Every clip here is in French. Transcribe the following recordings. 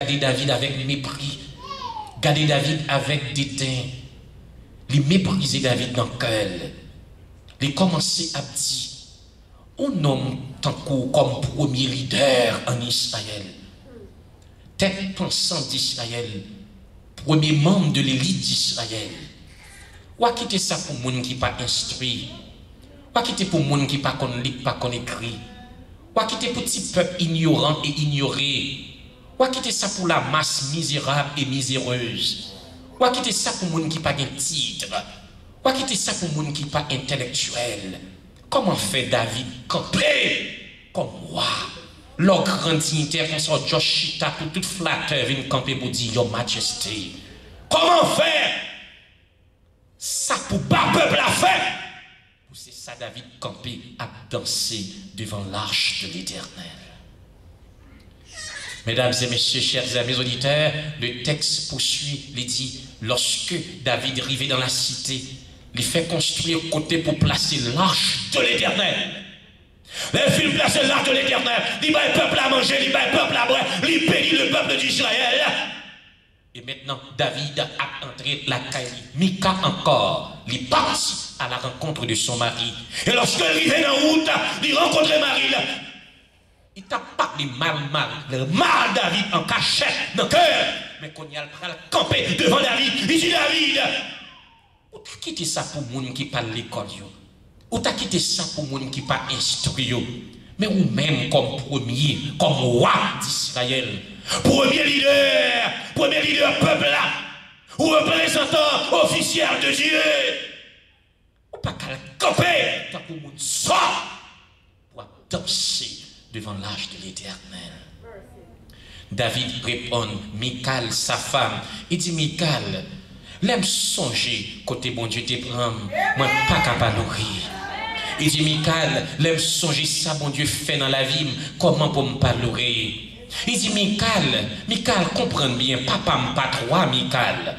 Regardez David avec mépris. Regardez David avec dédain. Il méprisait David dans le cœur. Il commençait à dire, on nomme tant comme premier leader en Israël. Tête pensante d'Israël. Premier membre de l'élite d'Israël. Ou à quitter ça pour les gens qui ne sont pas instruits. Ou à quitter pour les gens qui ne sont pas écrit. Ou à quitter pour petit peuple ignorant et ignoré. Ou à quitter ça pour la masse misérable et miséreuse. Ou à quitter ça pour les gens qui n'ont pas de titre. Ou à quitter ça pour les gens qui ne sont pas intellectuels. Comment fait David camper comme moi? Leur grand dignitaire qu'on sort Joshita pour toute flatteur vient camper pour dire Your Majesty. Comment faire? Ça pour pas peuple à faire. C'est ça David campé à danser devant l'arche de l'Éternel. Mesdames et messieurs, chers amis auditeurs, le texte poursuit, il dit, lorsque David arrivait dans la cité, il fait construire côté pour placer l'arche de l'Éternel. Les filles placer l'arche de l'Éternel, il va le peuple à manger, il va le peuple à boire, il bénit le peuple d'Israël. Et maintenant, David a entré la caille. Mika encore, il partit à la rencontre de son mari. Et lorsqu'il arrivait dans la route, il rencontrait Marie. Il t'a parlé le mal David en cachette dans le cœur. Mais quand il a campé devant David, il dit David, ou t'as quitté ça pour les gens qui parlent l'école, ou t'as quitté ça pour les gens qui ne sont pas instruits, mais ou même comme premier, comme roi d'Israël, premier leader peuple là, ou représentant officiel de Dieu, ou pas qu'à camper, t'as pour moun sort pour danser devant l'âge de l'Éternel. David répond, Michal, sa femme, il dit Michal, l'aime songer côté bon Dieu te prend, moi pas capable nourrir. Il dit Michal, l'aime songer ça bon Dieu fait dans la vie, comment pour me pas nourrir. Il dit Michal, comprends bien, papa me pas droit, Michal.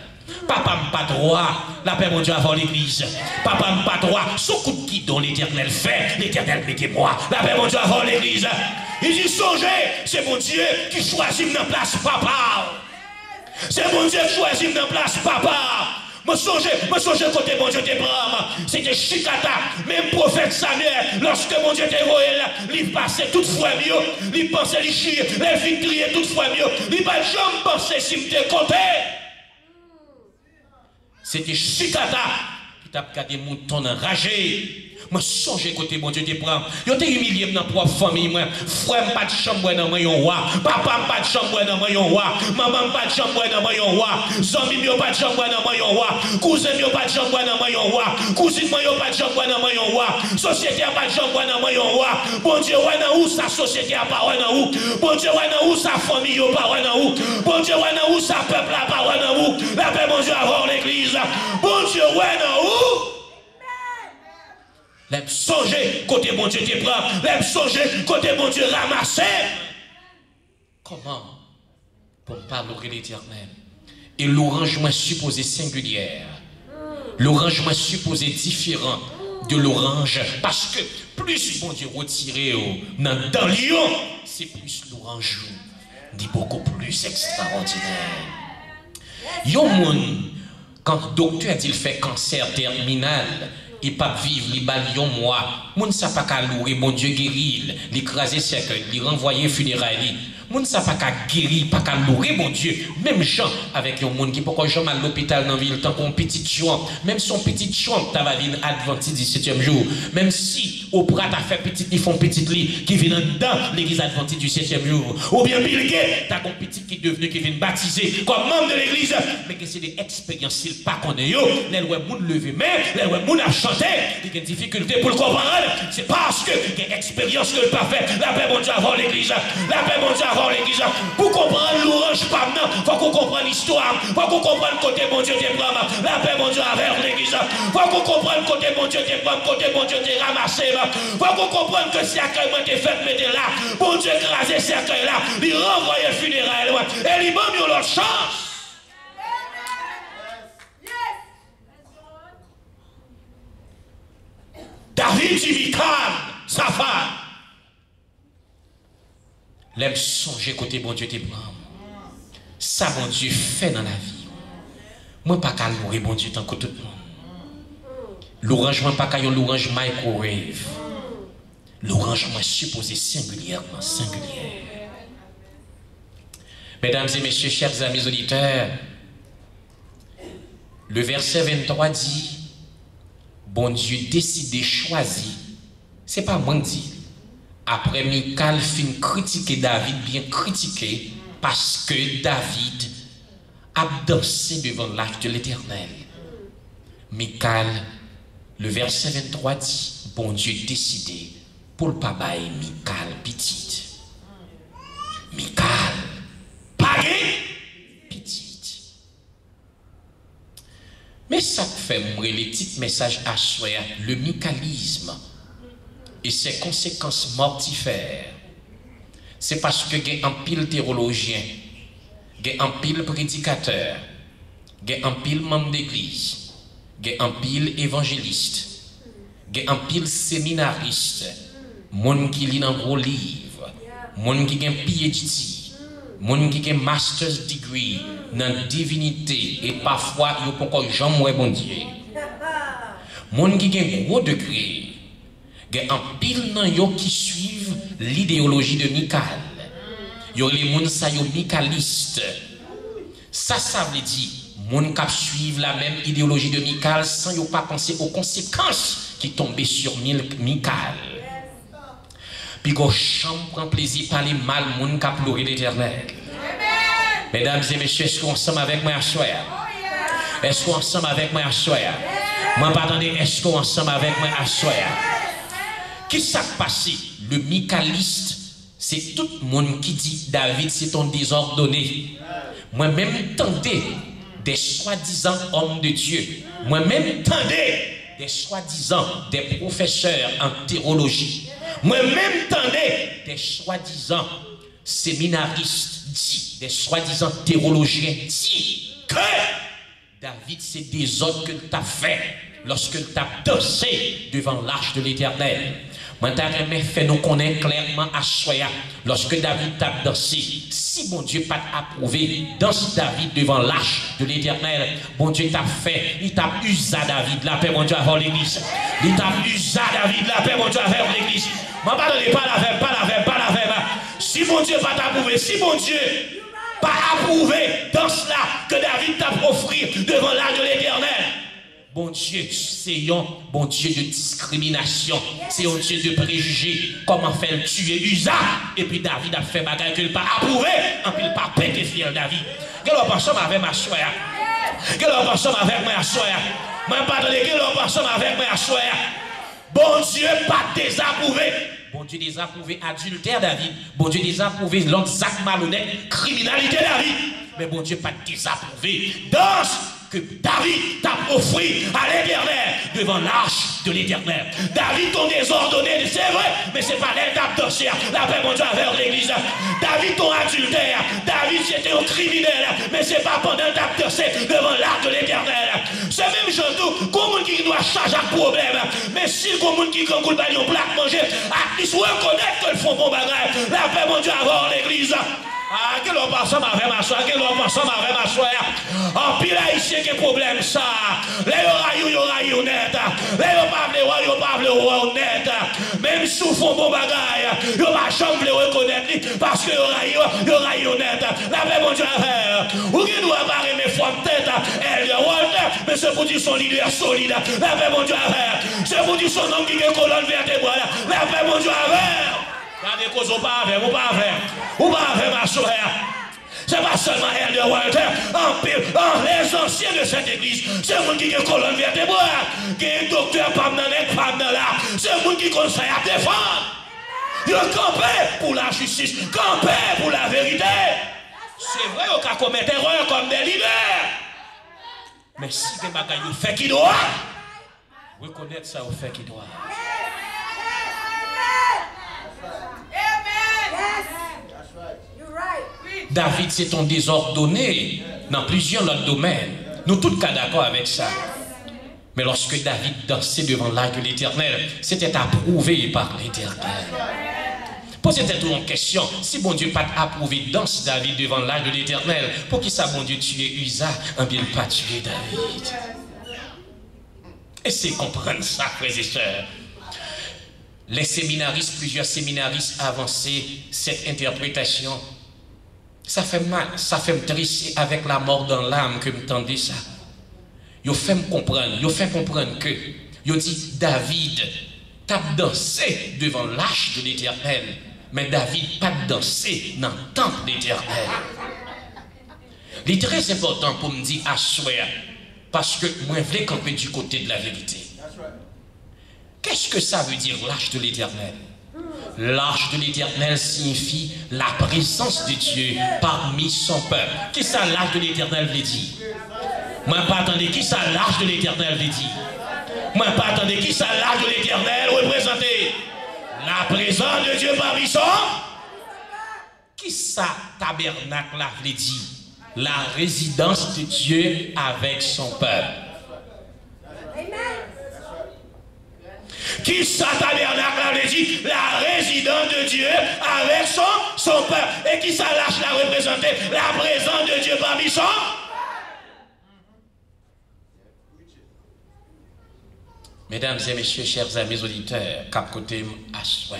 Papa me pas droit, la paix mon Dieu avant l'église. Papa me pas droit, son coup de guidon l'Éternel fait, l'Éternel mettez-moi. La paix mon Dieu avant l'église. Il dit songez, c'est mon Dieu qui choisit dans place papa. C'est mon Dieu qui choisit dans place papa. Moi songez côté mon Dieu te prend. C'était Chicata, même prophète Samuel, lorsque mon Dieu te voyait, il passait toute fois mieux, il pensait les chier, les filles criaient toute fois mieux, il pas jamais pensé si me te compté. C'était Chicata qui t'a regardé mon ton enragé. Moi, songe côté mon Dieu te prend. Yo t'es humilié dans propre famille, moi. Frère pas de chambre dans moi, yon roi. Papa pas de chambre dans moi, yon roi. Maman pas de chambre dans moi, yon roi. Zami yo pas de chambre dans moi, yon roi. Cousin yo pas de chambre dans moi, yon roi. Cousine moi yo pas de chambre dans moi, yon roi. Société a pas de chambre dans moi, yon roi. Bon Dieu, ouais dans où sa société a pas ouais dans où. Bon Dieu, ouais dans où sa famille yo pas ouais dans où. Bon Dieu, ouais dans où sa peuple a pas ouais dans où. La paix mon Dieu avant l'église. Bon Dieu, ouais dans où. L'aime songer côté mon Dieu te prend. L'aime songer côté mon Dieu ramasser. Comment? Pour parler l'Éternel. Et l'orangement supposé singulière. L'orangement supposé différent de l'orange. Parce que plus mon Dieu retiré dans Lyon, c'est plus l'orange dit beaucoup plus extraordinaire. Yon moun, quand le docteur dit qu'il fait cancer terminal, il pas vivre, il balion moi. Moun sa pas qu'à louer, mon Dieu guérit, l'écraser cercueil, il renvoyer funérailles. Moun sa pas qu'à guérir, pas qu'à louer, mon Dieu. Même gens avec un monde qui pourquoi jamais à l'hôpital dans la ville, tant qu'on petit chouan, même son petit chouan, t'as va venir adventiste 17e jour. Même si au prat t'as fait petit, ils font petit lit qui vient dans l'église adventiste du 7e jour. Ou bien Bill Gates, t'as un petit qui est devenu, qui vient baptiser comme membre de l'église. Mais que c'est des expériences, il pas qu'on est yo. Les lois moun lever mais les lois moun a chanté. Il y a une difficulté pour le comprendre. C'est parce que il y a une expérience que le pas fait. La paix mon Dieu avant l'église. La paix mon Dieu avant l'église. Pour comprendre l'orange pas maintenant, faut qu'on comprenne l'histoire. Faut qu'on comprenne côté mon Dieu te prend. La paix mon Dieu avec l'église. Faut qu'on comprenne côté mon Dieu te prend, côté mon Dieu te ramassé. Faut qu'on comprenne que cercueil moi te fait mettre là. Bon Dieu écraser cercueil là. Il renvoie funérailles et il m'a mis l'autre chance. David dit Michal, sa femme. L'aime songer côté bon Dieu te prend. Ça, bon Dieu, fait dans la vie. Moi, pas qu'à louer, bon Dieu, tant que tout le monde. L'orangement, pas qu'à l'orange microwave. L'orangement supposé singulièrement singulier. Mesdames et messieurs, chers amis auditeurs, le verset 23 dit, bon Dieu décidé, choisi. C'est pas moi qui dis. Après, Michal fin critiquer David, bien critiqué, parce que David a dansé devant l'arche de l'Éternel. Michal, le verset 23 dit, bon Dieu décidé pour le papa et Michal petite. Michal, pagué, petite. Mais ça fait moi les petits messages à soi, le michalisme et ses conséquences mortifères. C'est parce que il y a un pile théologien, il y a un pile prédicateur, il y a un pile membre d'église, il y a un pile évangéliste, il y a un pile séminariste, monde qui lit dans gros livres, monde qui a un PhD, monde qui a un master's degree dans divinité et parfois il y a encore jamais bon Dieu. Monde qui a un gros degré. Il y a un pile dans yo qui suivent l'idéologie de Michal. Il y a les gens qui sont michalistes. Ça veut dire moun qui suivent la même idéologie de Michal sans yo pas penser aux conséquences qui tombent sur Michal. Puis go chambre prend plaisir par les mal moun qui pleurent l'Éternel. Mesdames et messieurs, est-ce qu'on ensemble avec moi à soir? Est-ce qu'on ensemble avec moi à soir? Moi pas attendez, est-ce qu'on ensemble avec moi à soir? Qui s'est passé? Le michaliste, c'est tout le monde qui dit David c'est un désordonné. Moi-même tendais des soi-disant hommes de Dieu. Moi-même tendais des soi-disant des professeurs en théologie. Moi-même tendais des soi-disant séminaristes, dit des soi-disant théologiens, dit que David c'est des ordres que tu as fait lorsque tu as dansé devant l'arche de l'Éternel. Moi, je fait nous connaître clairement à Soya, lorsque David t'a dansé, si mon Dieu pas approuvé, danse David devant l'arche de l'Éternel, bon Dieu t'a fait, il t'a usé David, la paix, mon Dieu, avant l'église. Il t'a usé David, la paix, mon Dieu, avant l'église. Moi, pas la verbe. Si mon Dieu pas t'approuver, si mon Dieu pas approuvé dans cela que David t'a offert devant l'arche de l'Éternel. Bon Dieu, c'est un bon Dieu de discrimination, c'est un Dieu de préjugés. Comment faire tuer Usa? Et puis David a fait bagaille qu'il pas approuvé, en plus il pas pété fier David. Quelle opération avec ma soeur? Quelle opération avec ma soeur? Moi pas de quelle opération avec ma soeur? Bon Dieu pas désapprouvé. Bon Dieu désapprouvé adultère David. Bon Dieu désapprouvé l'autre acte malhonnête, criminalité David. Mais bon Dieu pas désapprouvé danse que David t'a offert à l'Éternel devant l'arche de l'Éternel. David ton désordonné, c'est vrai, mais c'est pas l'étape dansé. La paix mon Dieu avec l'église. David ton adultère, David c'était un criminel, mais c'est pas pendant l'étape dansé devant l'arche de l'Éternel. C'est même chose comme qui doit changer un problème, mais si le monde qui quand il a plaque manger, ils se reconnaissent qu'ils font bon bagage. La paix mon Dieu avec l'église. Ah, quel homme ensemble avec ma soeur, quel homme ensemble avec ma soeur. En pile haïtien, quel problème ça. Les y honnête. Les pas honnête. Même si vous font bon bagaille, vous pas jamais reconnaître parce que y honnête. La paix, mon Dieu, ou qui doit barrer mes femmes tête, elle est honnête, mais c'est pour dire son leader solide. La paix, mon Dieu, c'est pour dire son homme qui est colonne vertébrale. La paix, mon Dieu, regardez cause ou pas avec ma soeur. C'est pas seulement elle de Walter, les anciens de cette église, c'est le monde qui est colonne vertébrale, qui est docteur, pas dans là, c'est le monde qui conseille à défendre. Il campé pour la justice, campé pour la vérité. C'est vrai qu'on a commis erreur comme des leaders. Mais si des bagailles vous fait qui doit, reconnaître ça au fait qui doit. David, c'est un désordonné dans plusieurs autres domaines. Nous tous cas d'accord avec ça. Mais lorsque David dansait devant l'arche de l'Éternel, c'était approuvé par l'Éternel. Posez-vous une question. Si bon Dieu pas approuvé danse David devant l'âge de l'Éternel, pour qui ça bon Dieu tuer Usa, en bien pas tuer David? Essayez de comprendre ça, frères et sœurs. Les séminaristes, plusieurs séminaristes avancés cette interprétation. Ça fait mal, ça fait me trisser avec la mort dans l'âme que me tendez ça. Yo fait me comprendre que yo dit David t'a dansé devant l'arche de l'Éternel, mais David pas dansé dans le temple de l'Éternel. Il est très important pour me dire à souhait, parce que moi je veux camper du côté de la vérité. Qu'est-ce que ça veut dire l'arche de l'Éternel? L'arche de l'Éternel signifie la présence de Dieu parmi son peuple. Qui ça l'arche de l'Éternel veut dire? Moi pas attendez qui ça l'arche de l'Éternel veut dire? Moi pas attendez qui ça l'arche de l'Éternel représente? La présence de Dieu parmi son? Qui ça tabernacle là veut dire? La résidence de Dieu avec son peuple. Qui ça tabernacle veut dire? La résidence de Dieu avec son peuple. Et qui ça lâche la représenter? La présence de Dieu parmi son? Mesdames et messieurs, chers amis auditeurs, cap côté à soi.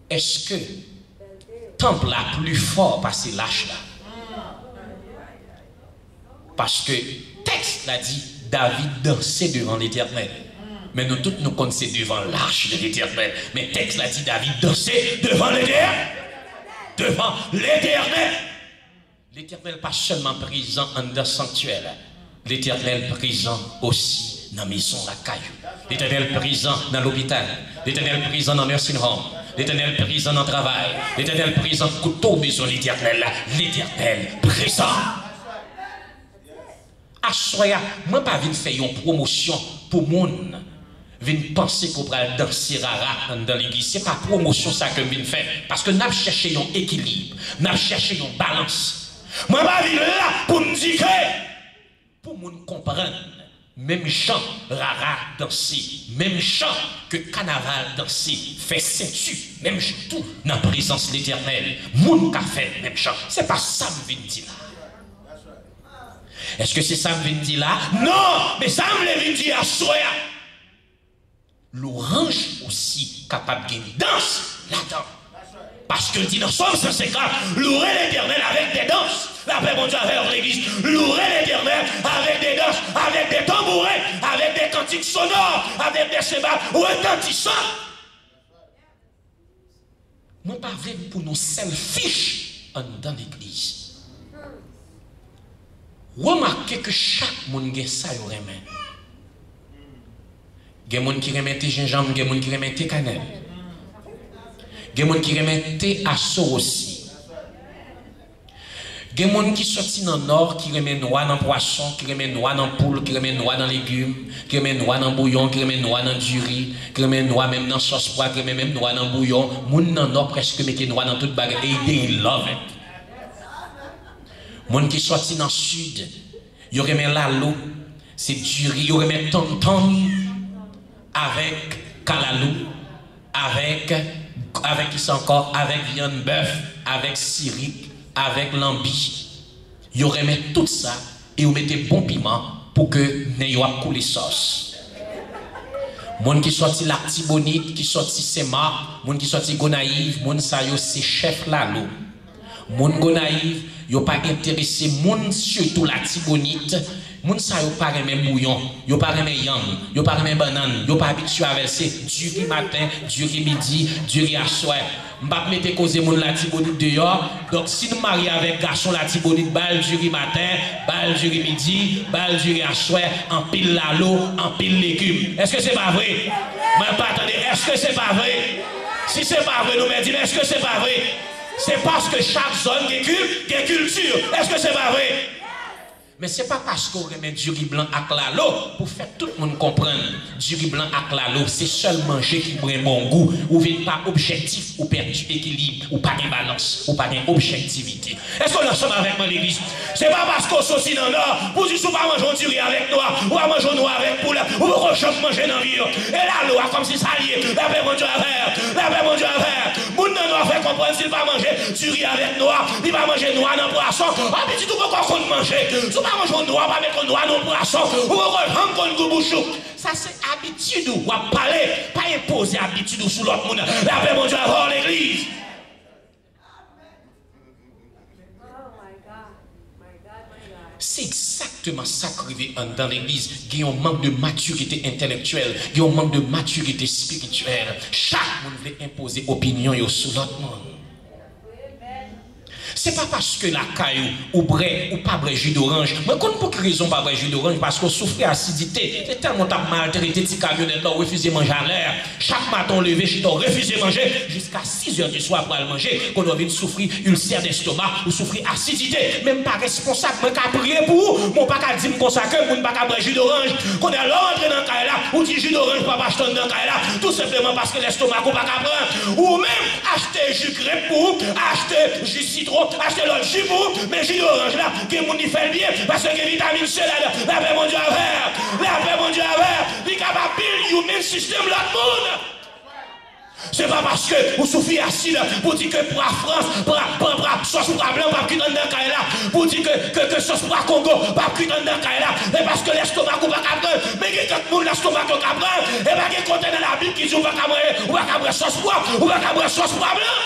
Est-ce que temple la plus fort parce que lâche là? Parce que texte l'a dit David dansait devant l'Éternel. Mais nous tous nous connaissons devant l'arche de l'Éternel. Mais texte l'a dit David dansait devant l'Éternel. Devant l'Éternel. L'Éternel pas seulement présent en dans sanctuaire. L'Éternel présent aussi dans la maison la caillou. L'Éternel présent dans l'hôpital. L'Éternel présent dans nursing home. L'Éternel présent dans le travail. L'Éternel présent couteau maison l'Éternel. L'Éternel présent. Assoya, moi pas venir faire une promotion pour moun. Venir penser qu'on va danser rara dans l'église. C'est pas promotion ça que je viens faire. Parce que nous cherchons un équilibre. Nous cherchons une balance. Moi pas venir là pour me dire que pour moun comprendre. Même chant rara danser, même chant que carnaval danser, fait ceinture, même tout dans la présence de l'Éternel. Moun ka fait même chant. C'est pas ça que je viens dire là. Est-ce que c'est ça que je viens dire là? Non, mais ça me vient dire à soi. L'orange aussi capable de danse là-dedans. Parce que dit dans Somme 150, louer l'Éternel avec des danses. La paix mon Dieu avec l'église. Louer l'Éternel avec des danses, avec des tambourins, avec des cantiques sonores, avec des cymbales retentissants. Nous ne pas venir pour nous selfish dans l'église. Remarquez que chaque monde a ça, il remet. Il y a des gens qui remettent gingembre, il y a des gens qui remettent cannelle. Il y a des gens qui remettent assaut aussi. Il y a des gens qui sortent dans le nord, qui remettent noix dans le poisson, qui remettent noix dans le poule, qui remettent noix dans les légumes, qui remettent noix dans le bouillon, qui remettent noix dans du riz, qui remettent noix même dans la sauce poivre, qui remettent même noix dans le bouillon. Les gens dans le nord presque mettent noix dans toute bagarre et ils love it. Les gens qui sortent dans le sud, ils remettent l'eau, c'est du riz, ils remettent tom-tom avec calalou, avec qui sont encore, avec viande bœuf, avec sirip, avec lambi. Ils remettent tout ça et ils mettent bon piment pour que n'ayez pas couler sauce. Moun qui sorti la Tibonite, qui sorti Sema, moun qui sorti Gonaïve, moun sa yo c'est chef la l'eau. Moun Gonaïve, yo pas intéressé moun surtout la Tibonite. Moun sa yo pas remen bouillon, yo pas remen yam, yo pas remen banane, yo pas habitué à verser du riz matin, du riz midi, du riz à soir. M'pa mette cause moun la Tibonite dehors. Donc si nous marions avec garçon la Tibonite, bal du riz matin, bal du riz midi, bal du riz à soir, en pile la l'eau, en pile légumes. Est-ce que c'est pas vrai? Moi pas attendez, est-ce que c'est pas vrai? Si c'est pas vrai, nous me disons, est-ce que c'est pas vrai? C'est parce que chaque zone qui culture. Est-ce que c'est pas vrai? Mais ce n'est pas parce qu'on remet du riz blanc à l'eau pour faire tout le monde comprendre. Du riz blanc à l'eau, c'est seul manger qui prend bon goût. Ou vient pas objectif, ou perdu équilibre, ou pas de balance, ou pas d'objectivité. Est-ce qu'on est ensemble avec moi l'église? Ce n'est pas parce qu'on saucisse dans l'or, pour dire qu'on va manger du riz avec noir, ou va manger noir avec poule, ou qu'on va manger dans le riz. Et la loi, comme si ça lié, la paix mon Dieu à faire, la paix mon Dieu à faire. Moun nan doit faire comprendre s'il va manger du riz avec noir, il va manger noir dans le poisson. Ah, mais tu dois pas qu'on manger. Tu vas manger noir, pas mettre noir dans le poisson, ou qu'on va manger bouchou. Ça, c'est habitude ou à parler, pas imposer habitude sur l'autre monde. La paix mon Dieu à faire l'église. C'est exactement ça qui arrive dans l'église. Il y a un manque de maturité intellectuelle, il y a un manque de maturité spirituelle. Chaque monde veut imposer opinion sur l'autre monde. Ce n'est pas parce que la caillou ou bré ou pas bré jus d'orange. Mais pour quelle raison pas bré jus d'orange? Parce qu'on souffre d'acidité. C'est tellement maltraité, petit camionnette, on refuse de manger à l'air. Chaque matin, on levé, on refuse de manger jusqu'à 6 h du soir pour aller manger. Qu'on doit venir souffrir ulcère d'estomac ou souffrir acidité. Même pas responsable, mais qu'à prier pour vous. Mon pas qu'à dire comme ça que mon pas qu'à bré jus d'orange. Qu'on est là, entrer dans le caille là, ou dit jus d'orange, pas acheter dans le caille là. Tout simplement parce que l'estomac ou pas qu'à prendre. Ou même acheter jus grec pour acheter jus citron. Achetez l'autre jus pour mais jus d'orange là, que mon y fait bien, parce que vitamine C là, la paix mon Dieu à faire, la paix mon Dieu à faire, il est capable de build même système l'autre monde. C'est pas parce que vous souffrez acide pour dire que pour la France, pour sauce pour la blanc, pas quitter dans le caille là, pour dire que sauce pour la Congo, pas quitter dans le caille là, mais parce que l'estomac ou pas capable, mais il y a quelques monde l'estomac qui capable, et pas qu'il contient dans la Bible qui dit ou pas capable sauce pour ou pas capable sauce pour la blanc.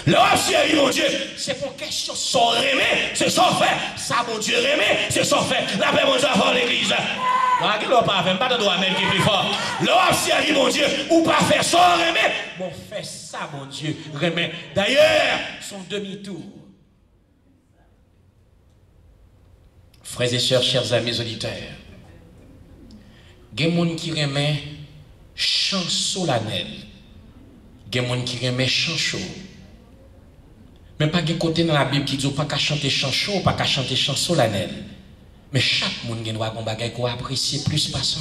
L'homme chéri, mon Dieu, c'est pour question son remet, c'est son fait. Ça, mon Dieu, remet, c'est son fait. La paix, mon Dieu, avant l'église. Pas de droit à qui est plus fort. L'homme chéri, mon Dieu, ou pas faire son remet. Bon, fait ça, mon Dieu, remet. D'ailleurs, son demi-tour. Frères et sœurs, chers amis auditeurs, il y a des gens qui remet chant solennel. Il y a des gens qui remet chant chaud. Mais pas de côté dans la Bible qui dit pas qu'à chanter chant chaud, pas qu'à chanter chant solennel. Mais chaque monde doit avoir un bagage qu'on apprécie plus passant.